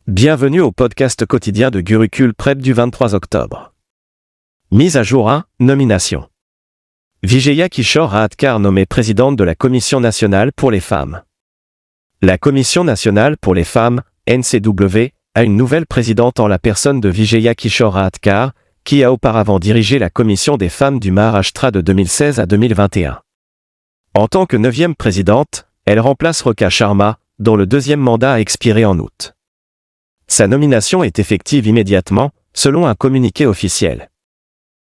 Bienvenue au podcast quotidien de Gurukul Prep du 23 octobre. Mise à jour 1, nomination. Vijaya Kishore Raatkar nommée présidente de la Commission nationale pour les femmes. La Commission nationale pour les femmes, NCW, a une nouvelle présidente en la personne de Vijaya Kishore Raatkar, qui a auparavant dirigé la Commission des femmes du Maharashtra de 2016 à 2021. En tant que 9e présidente, elle remplace Rekha Sharma, dont le deuxième mandat a expiré en août. Sa nomination est effective immédiatement, selon un communiqué officiel.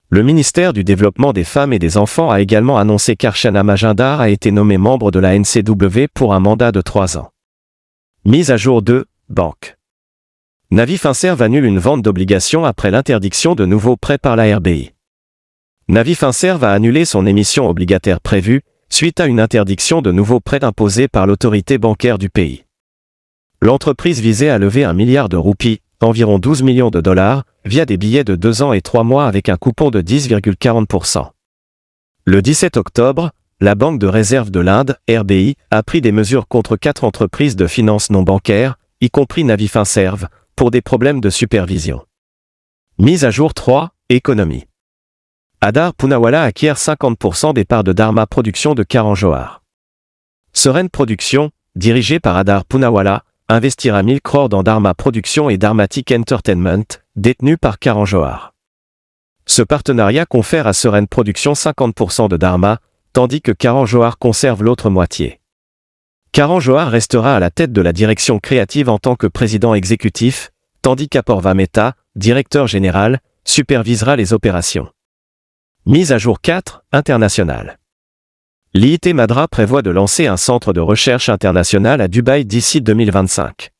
Le ministère du Développement des Femmes et des Enfants a également annoncé qu'Archana Majumdar a été nommée membre de la NCW pour un mandat de 3 ans. Mise à jour 2, Banque. Navi Finserv annule une vente d'obligations après l'interdiction de nouveaux prêts par la RBI. Navi Finserv a annulé son émission obligataire prévue, suite à une interdiction de nouveaux prêts imposés par l'autorité bancaire du pays. L'entreprise visait à lever 1 milliard de roupies, environ 12 millions de dollars, via des billets de 2 ans et 3 mois avec un coupon de 10,40%. Le 17 octobre, la Banque de réserve de l'Inde, RBI, a pris des mesures contre 4 entreprises de finances non bancaires, y compris Navi Finserv, pour des problèmes de supervision. Mise à jour 3, économie. Adar Poonawalla acquiert 50% des parts de Dharma Productions de Karan Johar. Seren Productions, dirigée par Adar Poonawalla, investira 1000 crores dans Dharma Productions et Dharmatic Entertainment, détenu par Karan Johar. Ce partenariat confère à Seren Productions 50% de Dharma, tandis que Karan Johar conserve l'autre moitié. Karan Johar restera à la tête de la direction créative en tant que président exécutif, tandis qu'Apoorva Mehta, directeur général, supervisera les opérations. Mise à jour 4, internationale. L'IIT Madras prévoit de lancer un centre de recherche international à Dubaï d'ici 2025.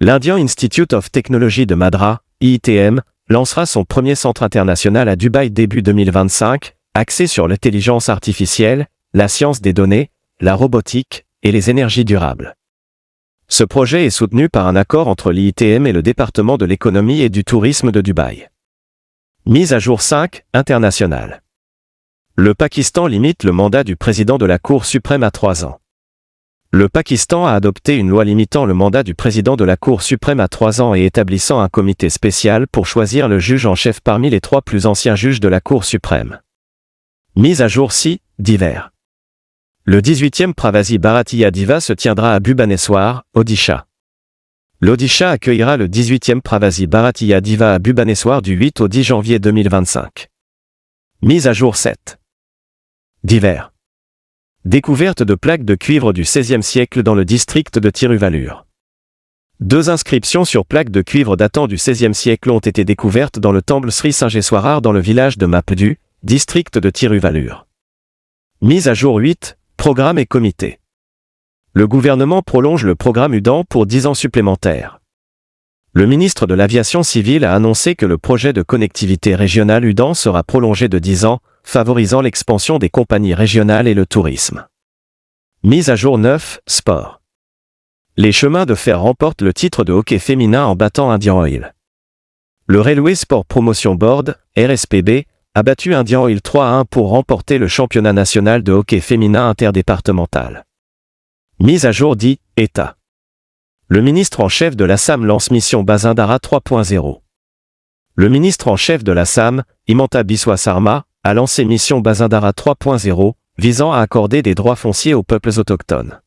L'Indian Institute of Technology de Madras, IITM, lancera son premier centre international à Dubaï début 2025, axé sur l'intelligence artificielle, la science des données, la robotique et les énergies durables. Ce projet est soutenu par un accord entre l'IITM et le département de l'économie et du tourisme de Dubaï. Mise à jour 5, internationale. Le Pakistan limite le mandat du président de la Cour suprême à 3 ans. Le Pakistan a adopté une loi limitant le mandat du président de la Cour suprême à 3 ans et établissant un comité spécial pour choisir le juge en chef parmi les 3 plus anciens juges de la Cour suprême. Mise à jour 6, divers. Le 18e Pravasi Bharatiya Diva se tiendra à Bhubaneswar, Odisha. L'Odisha accueillera le 18e Pravasi Bharatiya Diva à Bhubaneswar du 8 au 10 janvier 2025. Mise à jour 7. Divers. Découverte de plaques de cuivre du XVIe siècle dans le district de Tiruvallur. 2 inscriptions sur plaques de cuivre datant du XVIe siècle ont été découvertes dans le temple Sri Singeswarar dans le village de Mapdu, district de Tiruvallur. Mise à jour 8, programme et comité. Le gouvernement prolonge le programme UDAN pour 10 ans supplémentaires. Le ministre de l'Aviation civile a annoncé que le projet de connectivité régionale UDAN sera prolongé de 10 ans, favorisant l'expansion des compagnies régionales et le tourisme. Mise à jour 9, sport. Les chemins de fer remportent le titre de hockey féminin en battant Indian Oil. Le Railway Sport Promotion Board, RSPB, a battu Indian Oil 3-1 pour remporter le championnat national de hockey féminin interdépartemental. Mise à jour 10, État. Le ministre en chef de l'Assam lance mission Basundhara 3.0. Le ministre en chef de l'Assam, Himanta Biswa Sarma, a lancé mission Basundhara 3.0, visant à accorder des droits fonciers aux peuples autochtones.